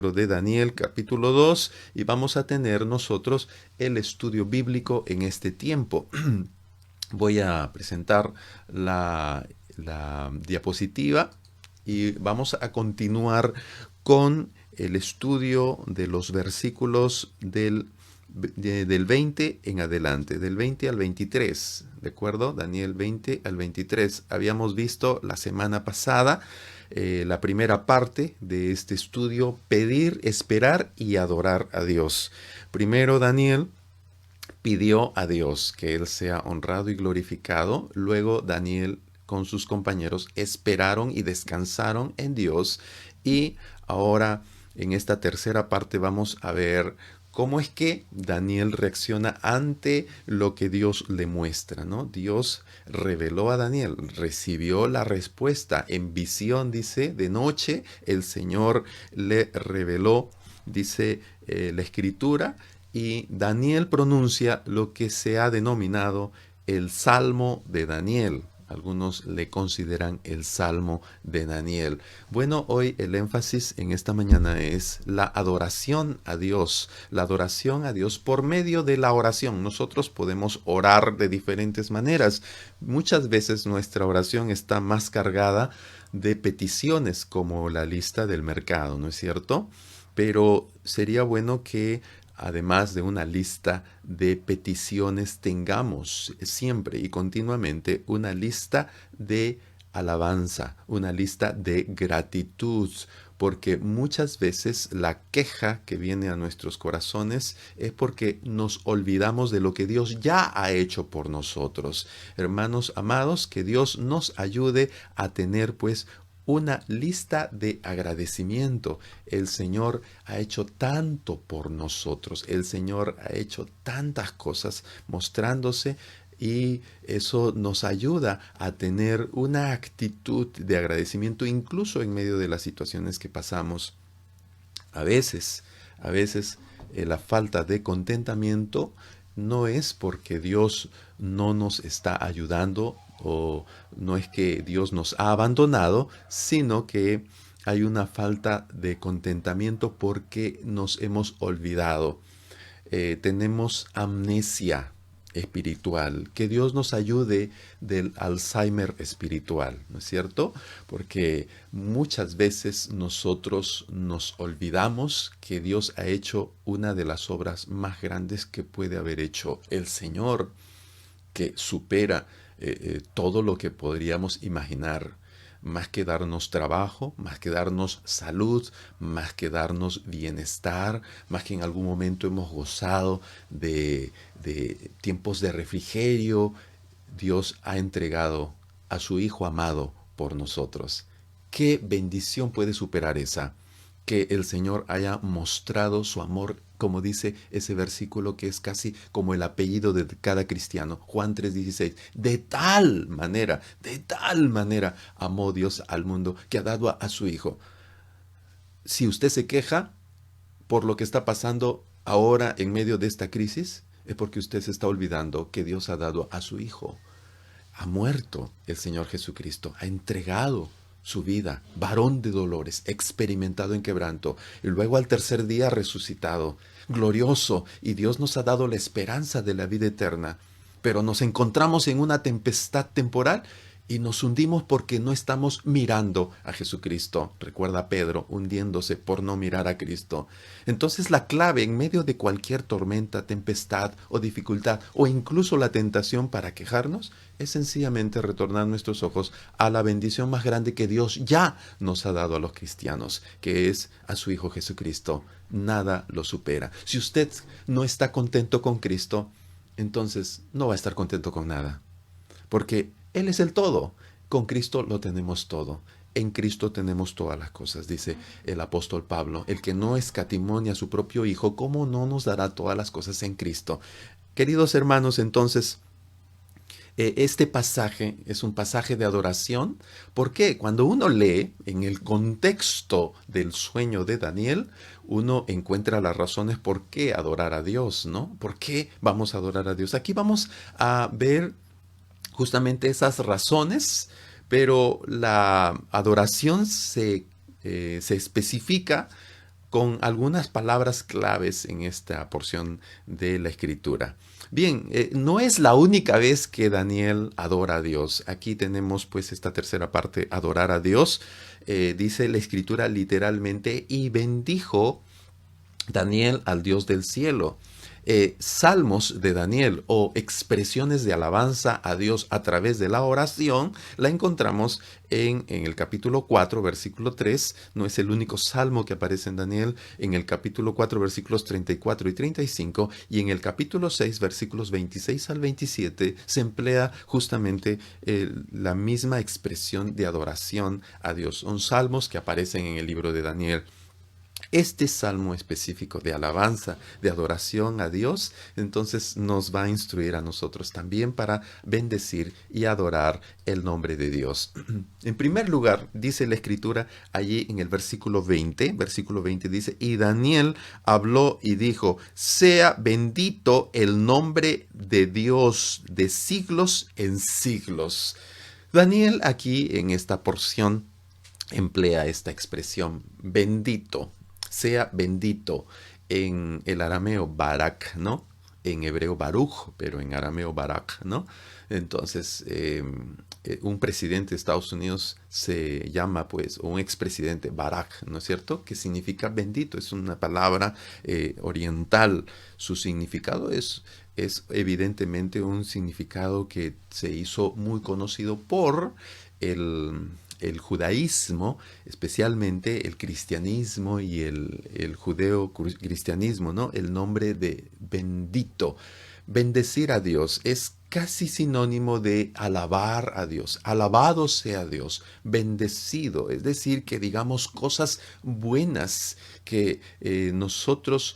de Daniel capítulo 2 y vamos a tener nosotros el estudio bíblico en este tiempo. Voy a presentar la diapositiva y vamos a continuar con el estudio de los versículos del 20 en adelante, del 20 al 23, ¿de acuerdo? Daniel 20 al 23. Habíamos visto la semana pasada la primera parte de este estudio, pedir, esperar y adorar a Dios. Primero Daniel pidió a Dios que Él sea honrado y glorificado. Luego Daniel con sus compañeros esperaron y descansaron en Dios. Y ahora en esta tercera parte vamos a ver cómo es que Daniel reacciona ante lo que Dios le muestra, ¿no? Dios reveló a Daniel, recibió la respuesta en visión, dice, de noche el Señor le reveló, dice la Escritura, y Daniel pronuncia lo que se ha denominado el Salmo de Daniel. Algunos le consideran el Salmo de Daniel. Bueno, hoy el énfasis en esta mañana es la adoración a Dios. La adoración a Dios por medio de la oración. Nosotros podemos orar de diferentes maneras. Muchas veces nuestra oración está más cargada de peticiones como la lista del mercado, ¿no es cierto? Pero sería bueno que además de una lista de peticiones, tengamos siempre y continuamente una lista de alabanza, una lista de gratitud, porque muchas veces la queja que viene a nuestros corazones es porque nos olvidamos de lo que Dios ya ha hecho por nosotros. Hermanos amados, que Dios nos ayude a tener pues una lista de agradecimiento. El Señor ha hecho tanto por nosotros. El Señor ha hecho tantas cosas mostrándose y eso nos ayuda a tener una actitud de agradecimiento incluso en medio de las situaciones que pasamos. A veces, a veces, la falta de contentamiento no es porque Dios no nos está ayudando o no es que Dios nos ha abandonado, sino que hay una falta de contentamiento porque nos hemos olvidado. Tenemos amnesia espiritual. Que Dios nos ayude del Alzheimer espiritual, ¿no es cierto? Porque muchas veces nosotros nos olvidamos que Dios ha hecho una de las obras más grandes que puede haber hecho el Señor, que supera todo lo que podríamos imaginar. Más que darnos trabajo, más que darnos salud, más que darnos bienestar, más que en algún momento hemos gozado de tiempos de refrigerio, Dios ha entregado a su Hijo amado por nosotros. ¿Qué bendición puede superar esa? Que el Señor haya mostrado su amor, como dice ese versículo que es casi como el apellido de cada cristiano, Juan 3:16, de tal manera amó Dios al mundo que ha dado a su Hijo. Si usted se queja por lo que está pasando ahora en medio de esta crisis, es porque usted se está olvidando que Dios ha dado a su Hijo. Ha muerto el Señor Jesucristo, ha entregado su vida, varón de dolores, experimentado en quebranto, y luego al tercer día resucitado, glorioso, y Dios nos ha dado la esperanza de la vida eterna. Pero nos encontramos en una tempestad temporal y nos hundimos porque no estamos mirando a Jesucristo. Recuerda a Pedro hundiéndose por no mirar a Cristo. Entonces la clave en medio de cualquier tormenta, tempestad o dificultad o incluso la tentación para quejarnos es sencillamente retornar nuestros ojos a la bendición más grande que Dios ya nos ha dado a los cristianos, que es a su Hijo Jesucristo. Nada lo supera. Si usted no está contento con Cristo, entonces no va a estar contento con nada. Porque Él es el todo. Con Cristo lo tenemos todo. En Cristo tenemos todas las cosas, dice el apóstol Pablo. El que no escatimó ni a su propio Hijo, ¿cómo no nos dará todas las cosas en Cristo? Queridos hermanos, entonces, este pasaje es un pasaje de adoración. ¿Por qué? Cuando uno lee en el contexto del sueño de Daniel, uno encuentra las razones por qué adorar a Dios, ¿no? ¿Por qué vamos a adorar a Dios? Aquí vamos a ver justamente esas razones, pero la adoración se especifica con algunas palabras claves en esta porción de la Escritura. Bien, no es la única vez que Daniel adora a Dios. Aquí tenemos pues esta tercera parte, adorar a Dios. Dice la Escritura literalmente, y bendijo Daniel al Dios del cielo. Salmos de Daniel o expresiones de alabanza a Dios a través de la oración, la encontramos en el capítulo 4, versículo 3. No es el único salmo que aparece en Daniel. En el capítulo 4, versículos 34 y 35, y en el capítulo 6, versículos 26 al 27, se emplea justamente la misma expresión de adoración a Dios. Son salmos que aparecen en el libro de Daniel. Este salmo específico de alabanza, de adoración a Dios, entonces nos va a instruir a nosotros también para bendecir y adorar el nombre de Dios. En primer lugar, dice la Escritura allí en el versículo 20 dice, y Daniel habló y dijo, sea bendito el nombre de Dios de siglos en siglos. Daniel aquí en esta porción emplea esta expresión, bendito. Sea bendito, en el arameo Barak, ¿no? En hebreo Baruch, pero en arameo Barak, ¿no? Entonces, un presidente de Estados Unidos se llama, pues, o un expresidente Barak, ¿no es cierto? Que significa bendito, es una palabra oriental. Su significado es evidentemente un significado que se hizo muy conocido por el judaísmo, especialmente el cristianismo y el judeo-cristianismo, ¿no? El nombre de bendito. Bendecir a Dios es casi sinónimo de alabar a Dios. Alabado sea Dios, bendecido. Es decir, que digamos cosas buenas, que nosotros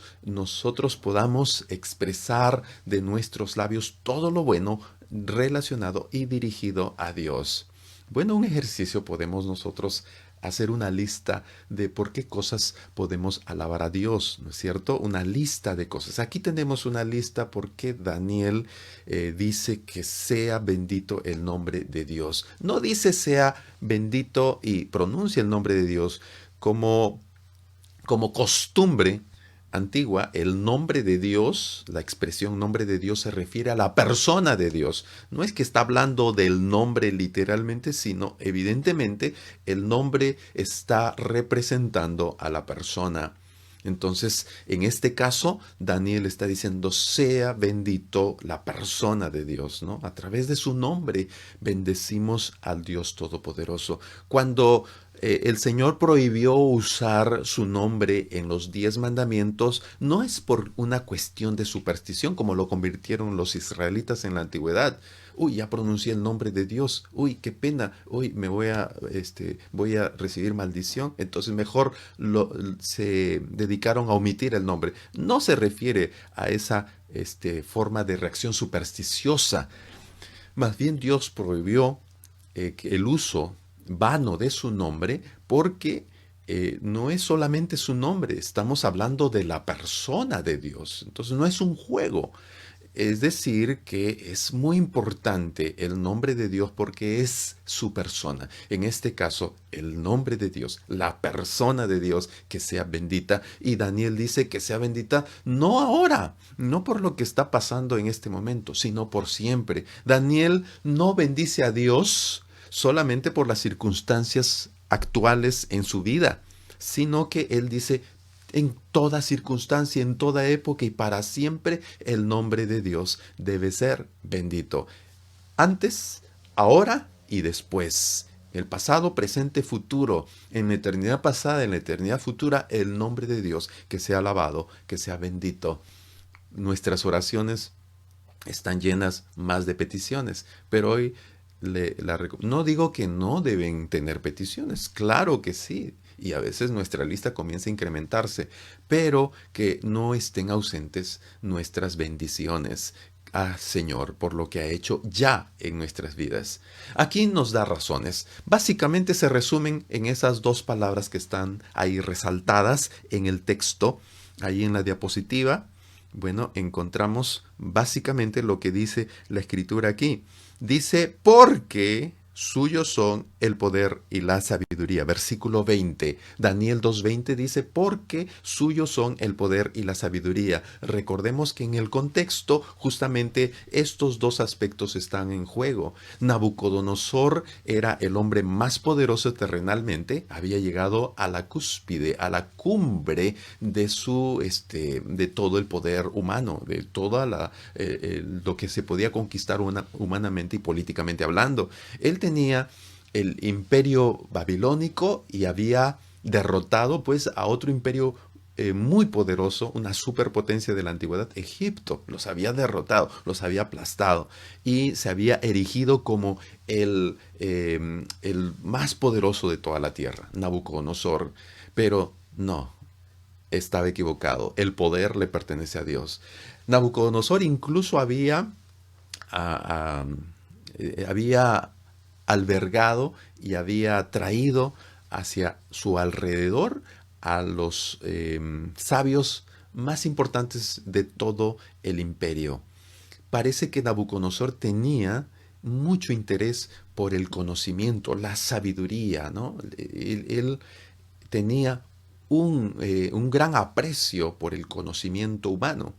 podamos expresar de nuestros labios todo lo bueno relacionado y dirigido a Dios. Bueno, un ejercicio podemos nosotros hacer una lista de por qué cosas podemos alabar a Dios, ¿no es cierto? Una lista de cosas. Aquí tenemos una lista porque Daniel dice que sea bendito el nombre de Dios. No dice sea bendito y pronuncia el nombre de Dios como costumbre antigua. El nombre de Dios, la expresión nombre de Dios se refiere a la persona de Dios. No es que está hablando del nombre literalmente, sino evidentemente el nombre está representando a la persona. Entonces, en este caso, Daniel está diciendo, sea bendito la persona de Dios, ¿no? A través de su nombre bendecimos al Dios Todopoderoso. Cuando el Señor prohibió usar su nombre en los 10 mandamientos, no es por una cuestión de superstición, como lo convirtieron los israelitas en la antigüedad. Uy, ya pronuncié el nombre de Dios. Uy, qué pena. Uy, voy a recibir maldición. Entonces mejor se dedicaron a omitir el nombre. No se refiere a esa forma de reacción supersticiosa. Más bien Dios prohibió el uso vano de su nombre porque no es solamente su nombre, estamos hablando de la persona de Dios. Entonces no es un juego. Es decir, que es muy importante el nombre de Dios porque es su persona. En este caso, el nombre de Dios, la persona de Dios, que sea bendita. Y Daniel dice que sea bendita no ahora, no por lo que está pasando en este momento, sino por siempre. Daniel no bendice a Dios solamente por las circunstancias actuales en su vida, sino que él dice, en toda circunstancia, en toda época y para siempre, el nombre de Dios debe ser bendito. Antes, ahora y después. El pasado, presente, futuro. En la eternidad pasada, en la eternidad futura, el nombre de Dios que sea alabado, que sea bendito. Nuestras oraciones están llenas más de peticiones, pero hoy no digo que no deben tener peticiones, claro que sí, y a veces nuestra lista comienza a incrementarse, pero que no estén ausentes nuestras bendiciones a Señor por lo que ha hecho ya en nuestras vidas. Aquí nos da razones. Básicamente se resumen en esas dos palabras que están ahí resaltadas en el texto, ahí en la diapositiva. Bueno, encontramos básicamente lo que dice la escritura aquí. Dice, porque, Suyos son el poder y la sabiduría. Versículo 20. Daniel 2:20 dice, porque suyos son el poder y la sabiduría. Recordemos que en el contexto justamente estos dos aspectos están en juego. Nabucodonosor era el hombre más poderoso terrenalmente, había llegado a la cúspide, a la cumbre de de todo el poder humano, de toda lo que se podía conquistar humanamente y políticamente hablando. Él tenía el imperio babilónico y había derrotado pues a otro imperio muy poderoso, una superpotencia de la antigüedad, Egipto. Los había derrotado, los había aplastado y se había erigido como el más poderoso de toda la tierra, Nabucodonosor. Pero no, estaba equivocado. El poder le pertenece a Dios. Nabucodonosor incluso ah, había albergado y había traído hacia su alrededor a los sabios más importantes de todo el imperio. Parece que Nabucodonosor tenía mucho interés por el conocimiento, la sabiduría, ¿no? Él tenía un gran aprecio por el conocimiento humano.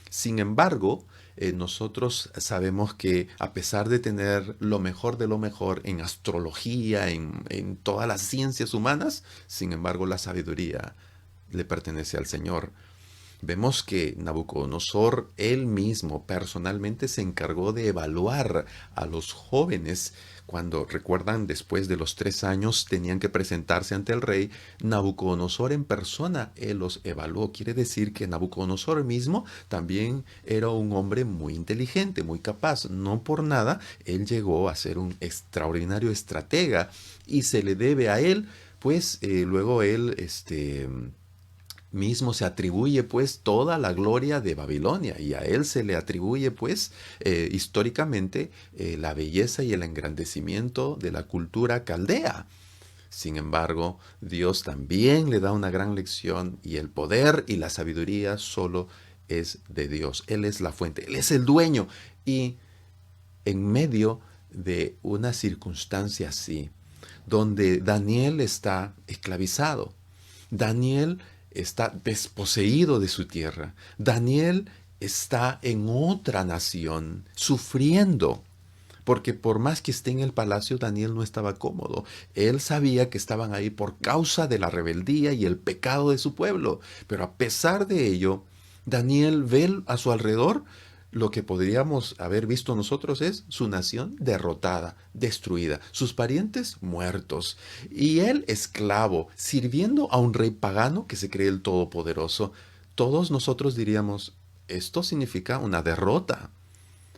Sin embargo, nosotros sabemos que a pesar de tener lo mejor de lo mejor en astrología, en todas las ciencias humanas, sin embargo la sabiduría le pertenece al Señor. Vemos que Nabucodonosor él mismo personalmente se encargó de evaluar a los jóvenes cuando, recuerdan, después de los 3 años tenían que presentarse ante el rey. Nabucodonosor en persona él los evaluó. Quiere decir que Nabucodonosor mismo también era un hombre muy inteligente, muy capaz. No por nada él llegó a ser un extraordinario estratega y se le debe a él, pues luego él mismo se atribuye pues toda la gloria de Babilonia y a él se le atribuye pues históricamente la belleza y el engrandecimiento de la cultura caldea. Sin embargo, Dios también le da una gran lección y el poder y la sabiduría solo es de Dios. Él es la fuente, Él es el dueño. Y en medio de una circunstancia así, donde Daniel está esclavizado, Daniel está desposeído de su tierra. Daniel está en otra nación, sufriendo. Porque por más que esté en el palacio, Daniel no estaba cómodo. Él sabía que estaban ahí por causa de la rebeldía y el pecado de su pueblo. Pero a pesar de ello, Daniel ve a su alrededor lo que podríamos haber visto nosotros es su nación derrotada, destruida, sus parientes muertos, y él esclavo, sirviendo a un rey pagano que se cree el Todopoderoso. Todos nosotros diríamos, esto significa una derrota.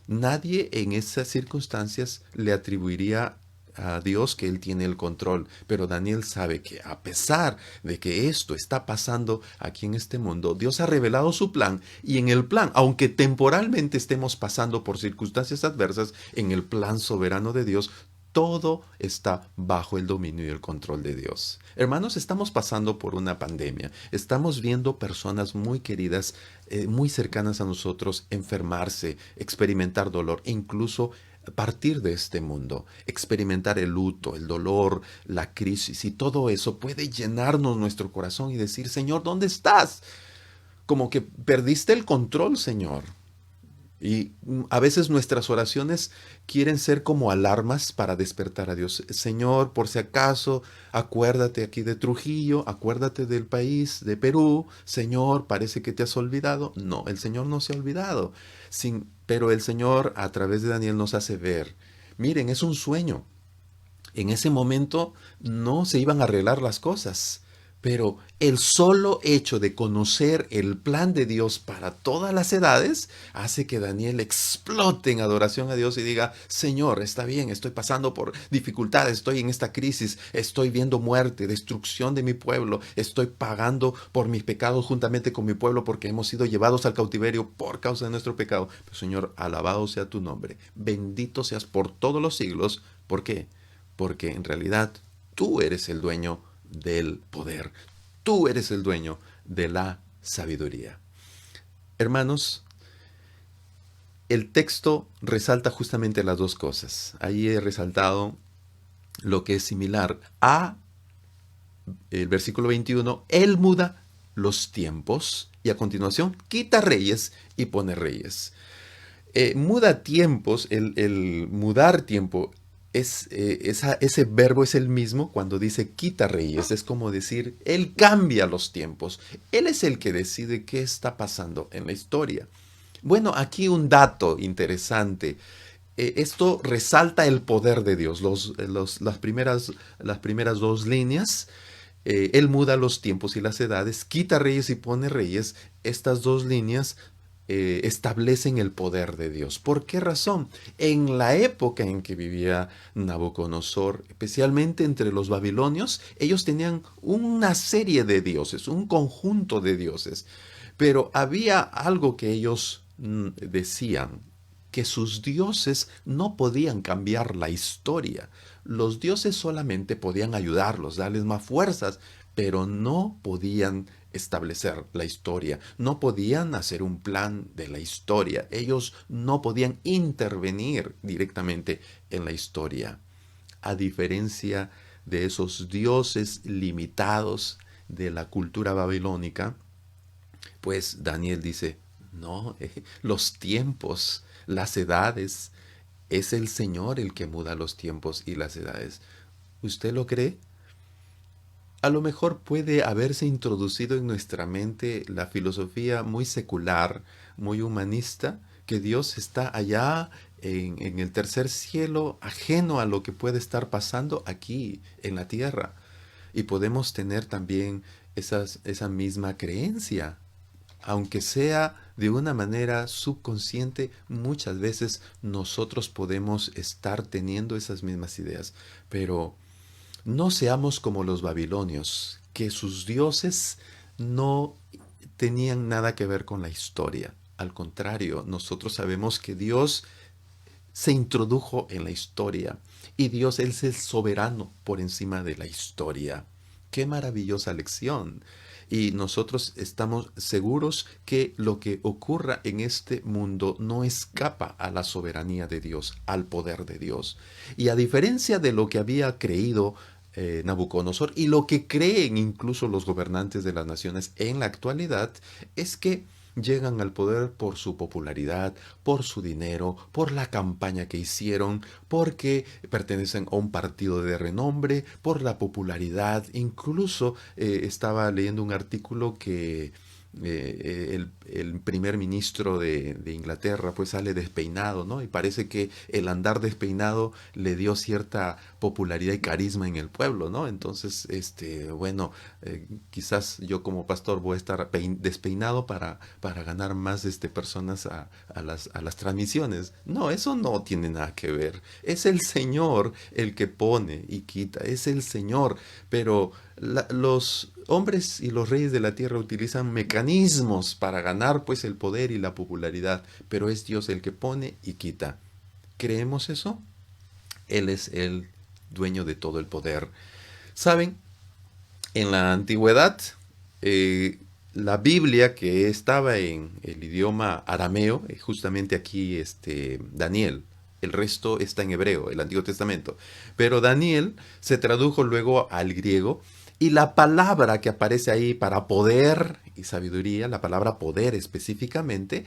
Nadie en esas circunstancias le atribuiría a Dios que Él tiene el control, pero Daniel sabe que a pesar de que esto está pasando aquí en este mundo, Dios ha revelado su plan y en el plan, aunque temporalmente estemos pasando por circunstancias adversas, en el plan soberano de Dios, todo está bajo el dominio y el control de Dios. Hermanos, estamos pasando por una pandemia. Estamos viendo personas muy queridas, muy cercanas a nosotros, enfermarse, experimentar dolor e incluso partir de este mundo, experimentar el luto, el dolor, la crisis y todo eso puede llenarnos nuestro corazón y decir, Señor, ¿dónde estás? Como que perdiste el control, Señor. Y a veces nuestras oraciones quieren ser como alarmas para despertar a Dios. Señor, por si acaso, acuérdate aquí de Trujillo, acuérdate del país, de Perú. Señor, parece que te has olvidado. No, el Señor no se ha olvidado. Pero el Señor a través de Daniel nos hace ver. Miren, es un sueño. En ese momento no se iban a arreglar las cosas. Pero el solo hecho de conocer el plan de Dios para todas las edades hace que Daniel explote en adoración a Dios y diga, Señor, está bien, estoy pasando por dificultades, estoy en esta crisis, estoy viendo muerte, destrucción de mi pueblo, estoy pagando por mis pecados juntamente con mi pueblo porque hemos sido llevados al cautiverio por causa de nuestro pecado. Pero Señor, alabado sea tu nombre, bendito seas por todos los siglos. ¿Por qué? Porque en realidad tú eres el dueño del poder. Tú eres el dueño de la sabiduría. Hermanos, el texto resalta justamente las dos cosas. Ahí he resaltado lo que es similar a el versículo 21, Él muda los tiempos y a continuación quita reyes y pone reyes. Muda tiempos, el mudar tiempo, ese verbo es el mismo cuando dice quita reyes. Es como decir, Él cambia los tiempos. Él es el que decide qué está pasando en la historia. Bueno, aquí un dato interesante. Esto resalta el poder de Dios. Las primeras dos líneas, Él muda los tiempos y las edades, quita reyes y pone reyes. Estas dos líneas establecen el poder de Dios. ¿Por qué razón? En la época en que vivía Nabucodonosor, especialmente entre los babilonios, ellos tenían una serie de dioses, un conjunto de dioses. Pero había algo que ellos decían, que sus dioses no podían cambiar la historia. Los dioses solamente podían ayudarlos, darles más fuerzas, pero no podían establecer la historia, no podían hacer un plan de la historia, ellos no podían intervenir directamente en la historia. A diferencia de esos dioses limitados de la cultura babilónica, pues Daniel dice, no, los tiempos, las edades, es el Señor el que muda los tiempos y las edades. ¿Usted lo cree? A lo mejor puede haberse introducido en nuestra mente la filosofía muy secular, muy humanista, que Dios está allá en el tercer cielo, ajeno a lo que puede estar pasando aquí en la tierra. Y podemos tener también esa misma creencia, aunque sea de una manera subconsciente, muchas veces nosotros podemos estar teniendo esas mismas ideas. Pero no seamos como los babilonios, que sus dioses no tenían nada que ver con la historia. Al contrario, nosotros sabemos que Dios se introdujo en la historia y Dios es el soberano por encima de la historia. Qué maravillosa lección. Y nosotros estamos seguros que lo que ocurra en este mundo no escapa a la soberanía de Dios, al poder de Dios. Y a diferencia de lo que había creído Nabucodonosor y lo que creen incluso los gobernantes de las naciones en la actualidad, es que llegan al poder por su popularidad, por su dinero, por la campaña que hicieron, porque pertenecen a un partido de renombre, por la popularidad. Incluso estaba leyendo un artículo que el primer ministro de Inglaterra pues sale despeinado, ¿no? Y parece que el andar despeinado le dio cierta popularidad y carisma en el pueblo, ¿no? Entonces, bueno, quizás yo como pastor voy a estar despeinado para ganar más personas a las transmisiones. No, eso no tiene nada que ver. Es el Señor el que pone y quita, es el Señor, pero los hombres y los reyes de la tierra utilizan mecanismos para ganar pues el poder y la popularidad, pero es Dios el que pone y quita. ¿Creemos eso? Él es el dueño de todo el poder. ¿Saben? En la antigüedad, la Biblia que estaba en el idioma arameo, justamente aquí Daniel, el resto está en hebreo, el Antiguo Testamento, pero Daniel se tradujo luego al griego y la palabra que aparece ahí para poder y sabiduría, la palabra poder específicamente,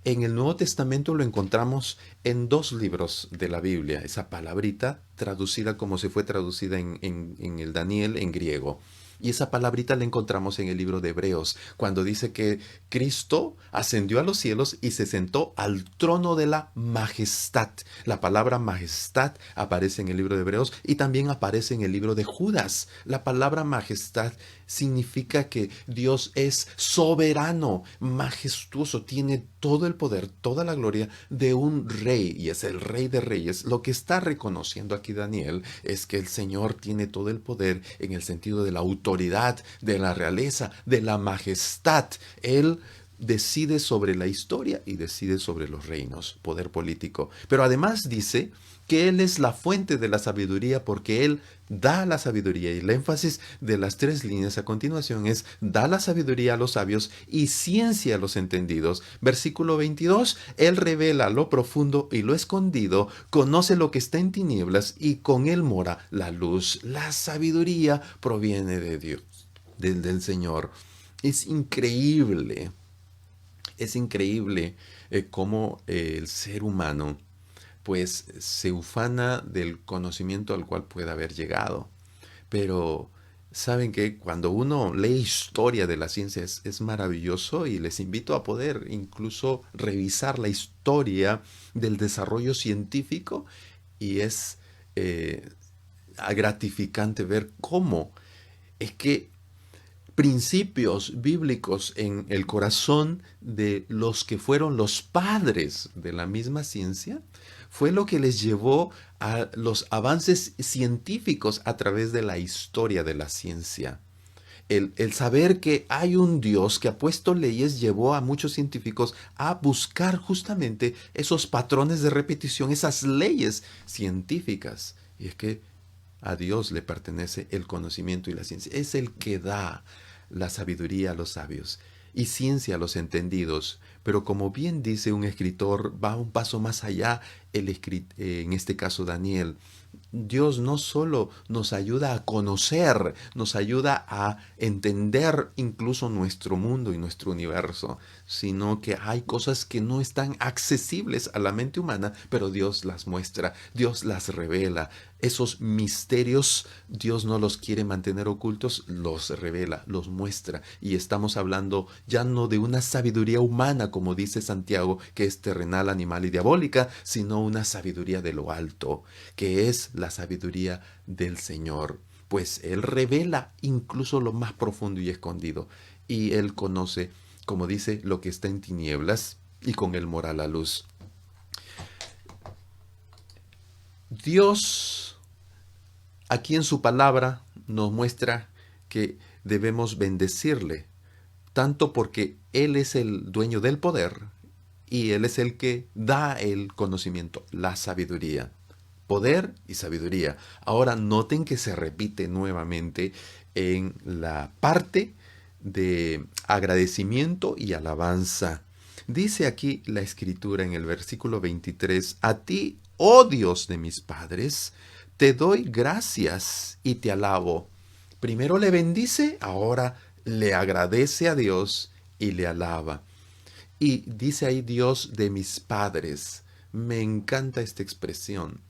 en el Nuevo Testamento lo encontramos en dos libros de la Biblia, esa palabrita traducida como se fue traducida en el Daniel en griego. Y esa palabrita la encontramos en el libro de Hebreos, cuando dice que Cristo ascendió a los cielos y se sentó al trono de la majestad. La palabra majestad aparece en el libro de Hebreos y también aparece en el libro de Judas. La palabra majestad significa que Dios es soberano, majestuoso, tiene todo el poder, toda la gloria de un rey y es el rey de reyes. Lo que está reconociendo aquí Daniel es que el Señor tiene todo el poder en el sentido de la autoridad, de la realeza, de la majestad. Él decide sobre la historia y decide sobre los reinos, poder político. Pero además dice que Él es la fuente de la sabiduría porque Él da la sabiduría. Y el énfasis de las tres líneas a continuación es: da la sabiduría a los sabios y ciencia a los entendidos. Versículo 22, Él revela lo profundo y lo escondido, conoce lo que está en tinieblas y con Él mora la luz. La sabiduría proviene de Dios, del Señor. Es increíble. Es increíble cómo el ser humano pues se ufana del conocimiento al cual puede haber llegado. Pero saben que cuando uno lee historia de la ciencia es maravilloso, y les invito a poder incluso revisar la historia del desarrollo científico, y es eh, gratificante ver cómo es que principios bíblicos en el corazón de los que fueron los padres de la misma ciencia fue lo que les llevó a los avances científicos a través de la historia de la ciencia. El saber que hay un Dios que ha puesto leyes llevó a muchos científicos a buscar justamente esos patrones de repetición, esas leyes científicas. Y es que a Dios le pertenece el conocimiento y la ciencia. Es el que da la sabiduría a los sabios y ciencia a los entendidos. Pero como bien dice un escritor, va un paso más allá, en este caso Daniel. Dios no solo nos ayuda a conocer, nos ayuda a entender incluso nuestro mundo y nuestro universo, sino que hay cosas que no están accesibles a la mente humana, pero Dios las muestra, Dios las revela. Esos misterios Dios no los quiere mantener ocultos, los revela, los muestra. Y estamos hablando ya no de una sabiduría humana, como dice Santiago, que es terrenal, animal y diabólica, sino una sabiduría de lo alto, que es la sabiduría del Señor. Pues Él revela incluso lo más profundo y escondido. Y Él conoce, como dice, lo que está en tinieblas, y con Él mora la luz. Dios, aquí en su palabra, nos muestra que debemos bendecirle, tanto porque Él es el dueño del poder y Él es el que da el conocimiento, la sabiduría. Poder y sabiduría. Ahora noten que se repite nuevamente en la parte de agradecimiento y alabanza. Dice aquí la escritura en el versículo 23, a ti, oh Dios de mis padres, te doy gracias y te alabo. Primero le bendice, ahora le agradece a Dios y le alaba. Y dice ahí Dios de mis padres. Me encanta esta expresión.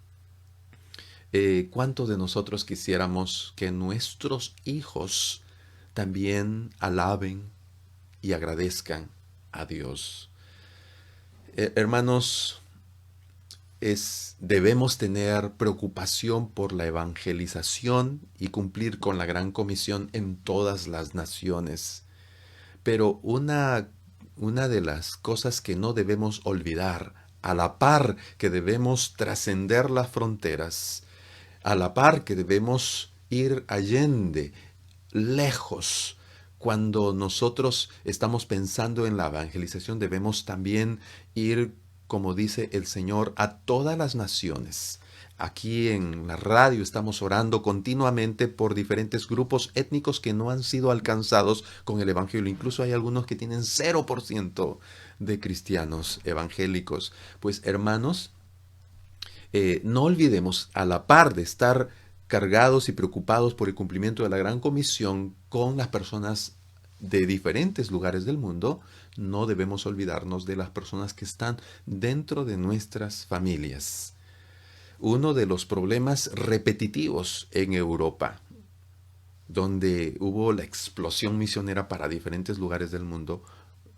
¿Cuántos de nosotros quisiéramos que nuestros hijos también alaben y agradezcan a Dios? Hermanos, debemos tener preocupación por la evangelización y cumplir con la gran comisión en todas las naciones. Pero una de las cosas que no debemos olvidar, a la par que debemos trascender las fronteras, a la par que debemos ir allende, lejos, cuando nosotros estamos pensando en la evangelización, debemos también ir, como dice el Señor, a todas las naciones. Aquí en la radio estamos orando continuamente por diferentes grupos étnicos que no han sido alcanzados con el Evangelio. Incluso hay algunos que tienen 0% de cristianos evangélicos. Pues hermanos, no olvidemos, a la par de estar cargados y preocupados por el cumplimiento de la gran comisión con las personas de diferentes lugares del mundo, no debemos olvidarnos de las personas que están dentro de nuestras familias. Uno de los problemas repetitivos en Europa, donde hubo la explosión misionera para diferentes lugares del mundo,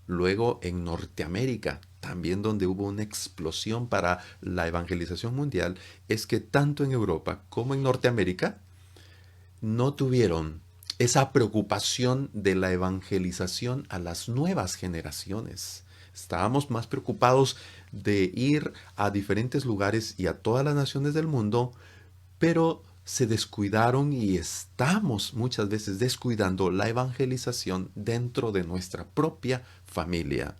luego en Norteamérica, también donde hubo una explosión para la evangelización mundial, es que tanto en Europa como en Norteamérica no tuvieron esa preocupación de la evangelización a las nuevas generaciones. Estábamos más preocupados de ir a diferentes lugares y a todas las naciones del mundo, pero se descuidaron y estamos muchas veces descuidando la evangelización dentro de nuestra propia familia.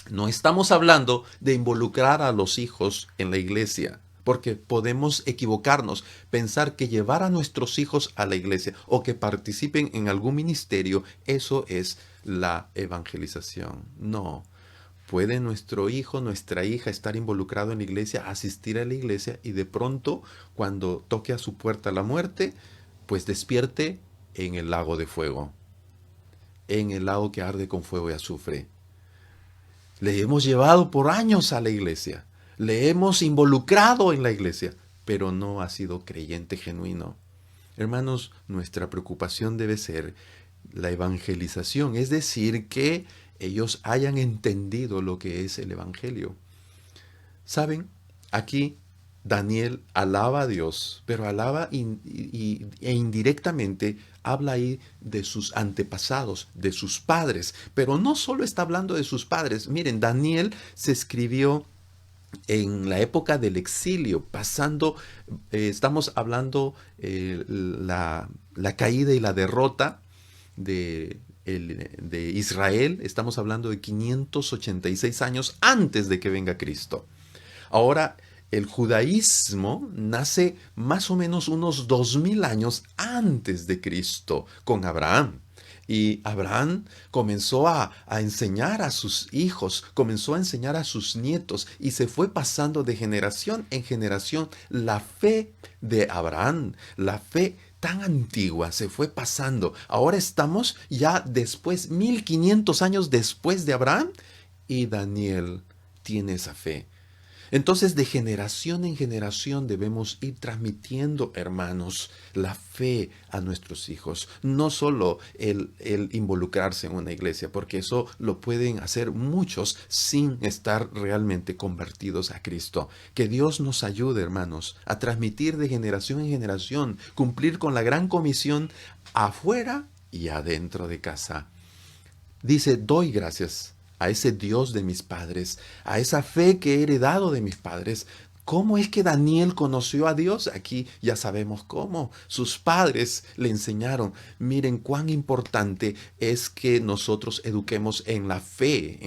No estamos hablando de involucrar a los hijos en la iglesia, porque podemos equivocarnos, pensar que llevar a nuestros hijos a la iglesia o que participen en algún ministerio, eso es la evangelización. No. Puede nuestro hijo, nuestra hija estar involucrado en la iglesia, asistir a la iglesia y de pronto, cuando toque a su puerta la muerte, pues despierte en el lago de fuego, en el lago que arde con fuego y azufre. Le hemos llevado por años a la iglesia, le hemos involucrado en la iglesia, pero no ha sido creyente genuino. Hermanos, nuestra preocupación debe ser la evangelización, es decir, que ellos hayan entendido lo que es el evangelio. ¿Saben? Aquí Daniel alaba a Dios, pero alaba e indirectamente habla ahí de sus antepasados, de sus padres. Pero no solo está hablando de sus padres. Miren, Daniel se escribió en la época del exilio, pasando, estamos hablando la caída y la derrota de Israel, estamos hablando de 586 años antes de que venga Cristo. Ahora, el judaísmo nace más o menos unos 2000 años antes de Cristo, con Abraham. Y Abraham comenzó a enseñar a sus hijos, comenzó a enseñar a sus nietos y se fue pasando de generación en generación la fe de Abraham, la fe tan antigua se fue pasando. Ahora estamos ya después, 1500 años después de Abraham y Daniel tiene esa fe. Entonces, de generación en generación debemos ir transmitiendo, hermanos, la fe a nuestros hijos. No solo el involucrarse en una iglesia, porque eso lo pueden hacer muchos sin estar realmente convertidos a Cristo. Que Dios nos ayude, hermanos, a transmitir de generación en generación, cumplir con la gran comisión afuera y adentro de casa. Dice, doy gracias a ese Dios de mis padres, a esa fe que he heredado de mis padres. ¿Cómo es que Daniel conoció a Dios? Aquí ya sabemos cómo. Sus padres le enseñaron. Miren cuán importante es que nosotros eduquemos en la fe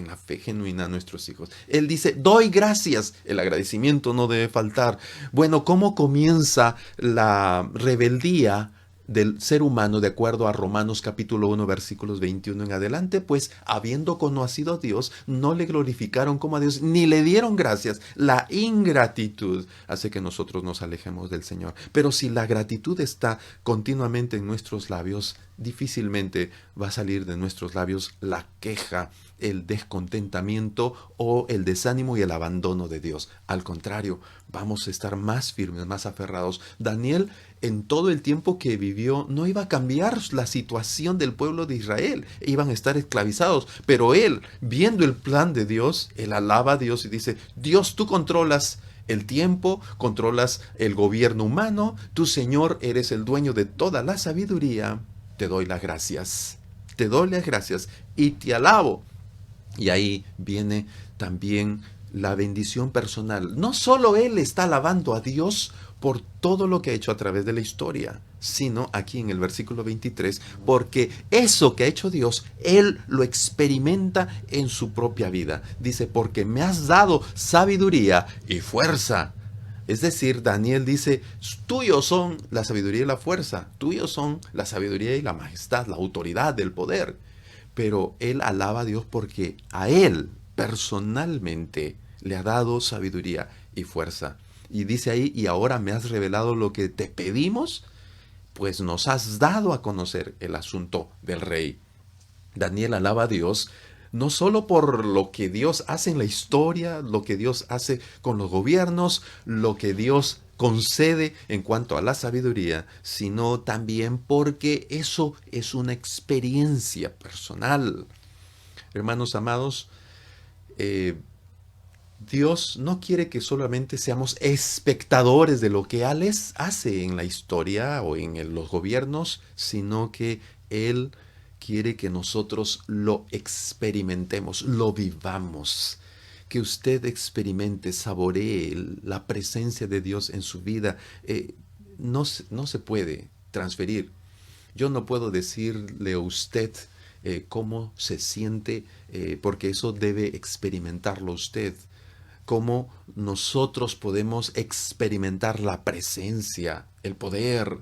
genuina a nuestros hijos. Él dice, doy gracias. El agradecimiento no debe faltar. Bueno, ¿cómo comienza la rebeldía del ser humano, de acuerdo a Romanos capítulo 1, versículos 21 en adelante? Pues habiendo conocido a Dios, no le glorificaron como a Dios, ni le dieron gracias. La ingratitud hace que nosotros nos alejemos del Señor. Pero si la gratitud está continuamente en nuestros labios, difícilmente va a salir de nuestros labios la queja, el descontentamiento o el desánimo y el abandono de Dios. Al contrario, vamos a estar más firmes, más aferrados. Daniel, en todo el tiempo que vivió, no iba a cambiar la situación del pueblo de Israel. Iban a estar esclavizados. Pero él, viendo el plan de Dios, él alaba a Dios y dice, Dios, tú controlas el tiempo, controlas el gobierno humano. Tú, Señor, eres el dueño de toda la sabiduría. Te doy las gracias. Te doy las gracias y te alabo. Y ahí viene también la bendición personal. No solo él está alabando a Dios por todo lo que ha hecho a través de la historia, sino aquí en el versículo 23, porque eso que ha hecho Dios, él lo experimenta en su propia vida. Dice, porque me has dado sabiduría y fuerza. Es decir, Daniel dice, tuyos son la sabiduría y la fuerza, tuyos son la sabiduría y la majestad, la autoridad, el poder. Pero él alaba a Dios porque a él personalmente le ha dado sabiduría y fuerza. Y dice ahí, y ahora me has revelado lo que te pedimos, pues nos has dado a conocer el asunto del rey. Daniel alaba a Dios no solo por lo que Dios hace en la historia, lo que Dios hace con los gobiernos, lo que Dios concede en cuanto a la sabiduría, sino también porque eso es una experiencia personal. Hermanos amados, Dios no quiere que solamente seamos espectadores de lo que Él hace en la historia o en los gobiernos, sino que Él quiere que nosotros lo experimentemos, lo vivamos. Que usted experimente, saboree la presencia de Dios en su vida. no se puede transferir. Yo no puedo decirle a usted cómo se siente, porque eso debe experimentarlo usted. Cómo nosotros podemos experimentar la presencia, el poder,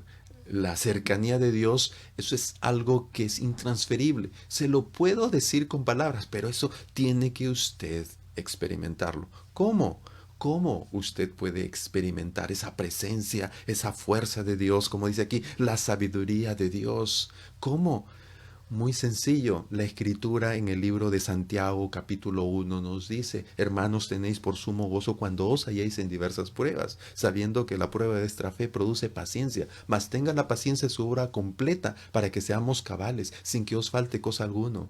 la cercanía de Dios, eso es algo que es intransferible. Se lo puedo decir con palabras, pero eso tiene que usted experimentarlo. ¿Cómo? ¿Cómo usted puede experimentar esa presencia, esa fuerza de Dios, como dice aquí, la sabiduría de Dios? ¿Cómo? Muy sencillo, la escritura en el libro de Santiago capítulo 1 nos dice: hermanos, tenéis por sumo gozo cuando os halléis en diversas pruebas, sabiendo que la prueba de vuestra fe produce paciencia, mas tenga la paciencia su obra completa, para que seamos cabales, sin que os falte cosa alguno.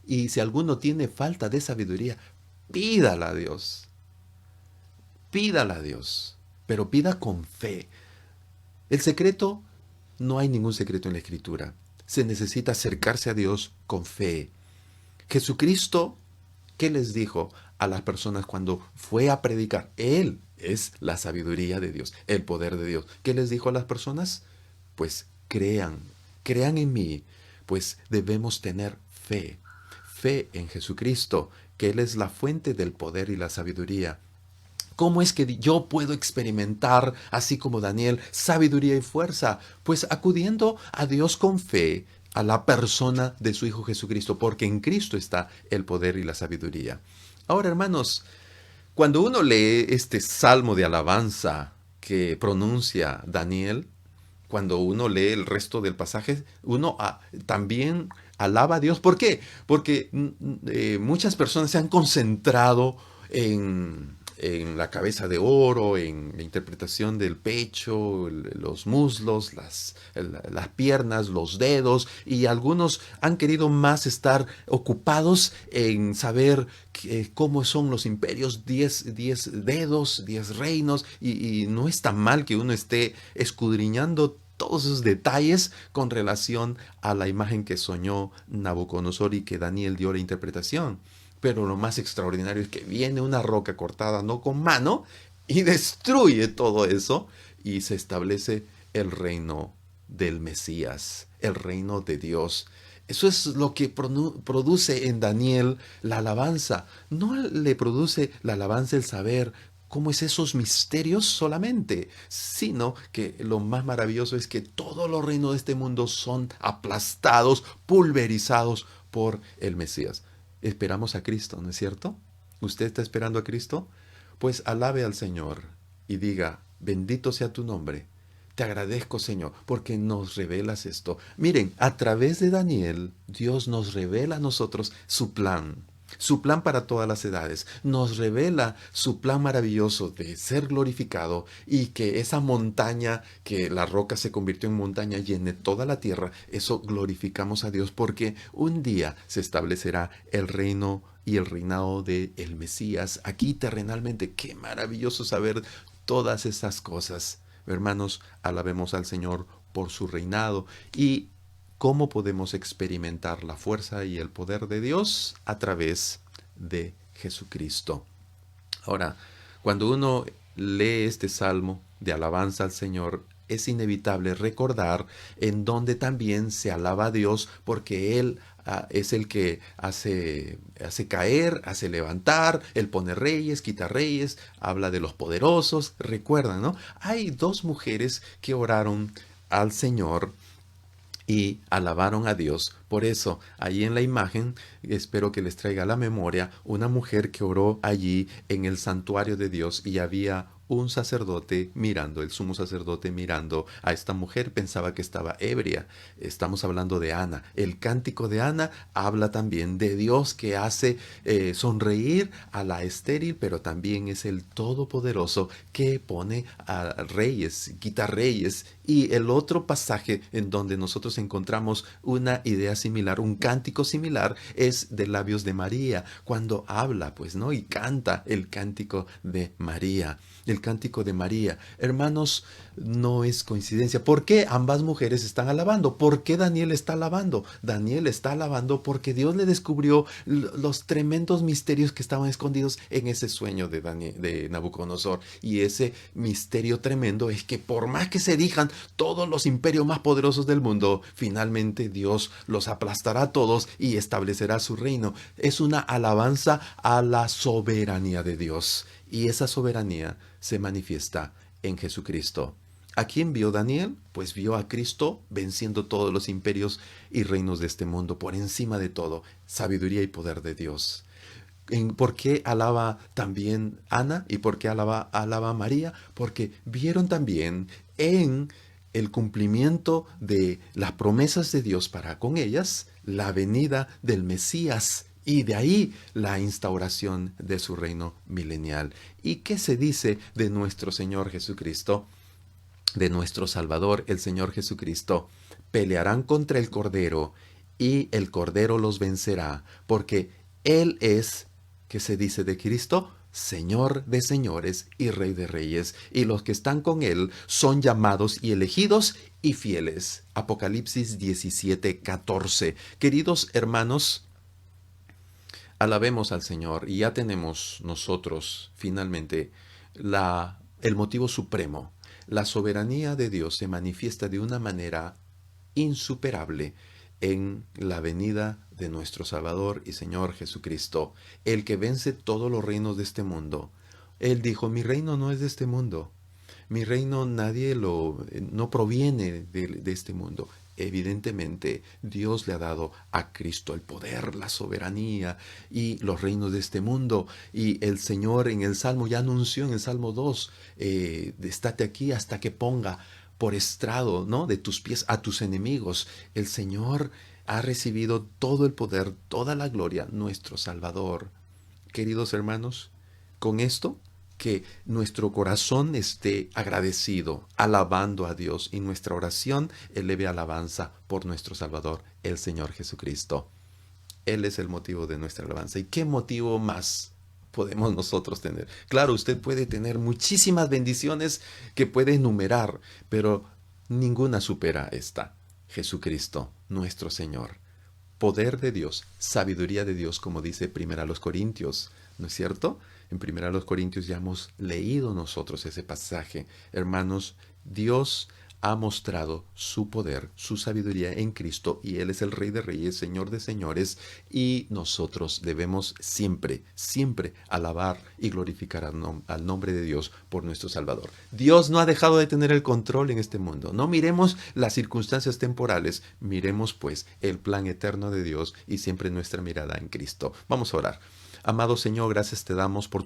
Y si alguno tiene falta de sabiduría, pídala a Dios, pídala a Dios, pero pida con fe. El secreto, no hay ningún secreto en la escritura. Se necesita acercarse a Dios con fe. Jesucristo, ¿qué les dijo a las personas cuando fue a predicar? Él es la sabiduría de Dios, el poder de Dios. ¿Qué les dijo a las personas? Pues crean, crean en mí, pues debemos tener fe, fe en Jesucristo, que Él es la fuente del poder y la sabiduría. ¿Cómo es que yo puedo experimentar, así como Daniel, sabiduría y fuerza? Pues acudiendo a Dios con fe, a la persona de su Hijo Jesucristo, porque en Cristo está el poder y la sabiduría. Ahora, hermanos, cuando uno lee este salmo de alabanza que pronuncia Daniel, cuando uno lee el resto del pasaje, uno también alaba a Dios. ¿Por qué? Porque muchas personas se han concentrado en la cabeza de oro, en la interpretación del pecho, los muslos, las piernas, los dedos, y algunos han querido más estar ocupados en saber cómo son los imperios, 10 dedos, 10 reinos, y no está mal que uno esté escudriñando todos esos detalles con relación a la imagen que soñó Nabucodonosor y que Daniel dio la interpretación. Pero lo más extraordinario es que viene una roca cortada no con mano y destruye todo eso, y se establece el reino del Mesías, el reino de Dios. Eso es lo que produce en Daniel la alabanza. No le produce la alabanza el saber cómo es esos misterios solamente, sino que lo más maravilloso es que todos los reinos de este mundo son aplastados, pulverizados por el Mesías. Esperamos a Cristo, ¿no es cierto? ¿Usted está esperando a Cristo? Pues alabe al Señor y diga: bendito sea tu nombre. Te agradezco, Señor, porque nos revelas esto. Miren, a través de Daniel, Dios nos revela a nosotros su plan para todas las edades. Nos revela su plan maravilloso de ser glorificado, y que esa montaña, que la roca se convirtió en montaña, llene toda la tierra. Eso glorificamos a Dios, porque un día se establecerá el reino y el reinado de el Mesías aquí terrenalmente. Qué maravilloso saber todas esas cosas. Hermanos, alabemos al Señor por su reinado. ¿Y cómo podemos experimentar la fuerza y el poder de Dios? A través de Jesucristo. Ahora, cuando uno lee este salmo de alabanza al Señor, es inevitable recordar en donde también se alaba a Dios, porque Él es el que hace caer, hace levantar, Él pone reyes, quita reyes, habla de los poderosos. Recuerdan, ¿no? Hay dos mujeres que oraron al Señor y alabaron a Dios. Por eso, allí en la imagen, espero que les traiga a la memoria una mujer que oró allí en el santuario de Dios, y había un sacerdote mirando, el sumo sacerdote mirando a esta mujer. Pensaba que estaba ebria. Estamos hablando de Ana. El cántico de Ana habla también de Dios, que hace sonreír a la estéril, pero también es el todopoderoso que pone a reyes, quita reyes. Y el otro pasaje en donde nosotros encontramos una idea similar, un cántico similar, es de labios de María, cuando habla, pues, ¿no? Y canta el cántico de María. El el cántico de María. Hermanos, no es coincidencia. ¿Por qué ambas mujeres están alabando? ¿Por qué Daniel está alabando? Daniel está alabando porque Dios le descubrió los tremendos misterios que estaban escondidos en ese sueño de Nabucodonosor. Y ese misterio tremendo es que por más que se digan todos los imperios más poderosos del mundo, finalmente Dios los aplastará a todos y establecerá su reino. Es una alabanza a la soberanía de Dios. Y esa soberanía se manifiesta en Jesucristo. ¿A quién vio Daniel? Pues vio a Cristo venciendo todos los imperios y reinos de este mundo, por encima de todo, sabiduría y poder de Dios. ¿Por qué alaba también Ana y por qué alaba María? Porque vieron también en el cumplimiento de las promesas de Dios para con ellas, la venida del Mesías y de ahí la instauración de su reino milenial. ¿Y qué se dice de nuestro Señor Jesucristo? De nuestro Salvador, el Señor Jesucristo. Pelearán contra el Cordero y el Cordero los vencerá, porque Él es, ¿qué se dice de Cristo? Señor de señores y Rey de reyes, y los que están con Él son llamados y elegidos y fieles. Apocalipsis 17:14. Queridos hermanos, alabemos al Señor y ya tenemos nosotros finalmente el motivo supremo. La soberanía de Dios se manifiesta de una manera insuperable en la venida de nuestro Salvador y Señor Jesucristo, el que vence todos los reinos de este mundo. Él dijo, mi reino no es de este mundo. Mi reino no proviene de este mundo. Evidentemente, Dios le ha dado a Cristo el poder, la soberanía y los reinos de este mundo. Y el Señor en el Salmo ya anunció en el Salmo 2, estate aquí hasta que ponga por estrado, ¿no?, de tus pies a tus enemigos. El Señor ha recibido todo el poder, toda la gloria, nuestro Salvador. Queridos hermanos, con esto, que nuestro corazón esté agradecido, alabando a Dios, y nuestra oración eleve alabanza por nuestro Salvador, el Señor Jesucristo. Él es el motivo de nuestra alabanza. ¿Y qué motivo más podemos nosotros tener? Claro, usted puede tener muchísimas bendiciones que puede enumerar, pero ninguna supera esta. Jesucristo, nuestro Señor. Poder de Dios, sabiduría de Dios, como dice 1 Corintios, ¿no es cierto? En 1 Corintios ya hemos leído nosotros ese pasaje. Hermanos, Dios ha mostrado su poder, su sabiduría en Cristo, y Él es el Rey de Reyes, Señor de Señores, y nosotros debemos siempre, siempre alabar y glorificar al nombre de Dios por nuestro Salvador. Dios no ha dejado de tener el control en este mundo. No miremos las circunstancias temporales, miremos pues el plan eterno de Dios y siempre nuestra mirada en Cristo. Vamos a orar. Amado Señor, gracias te damos por tu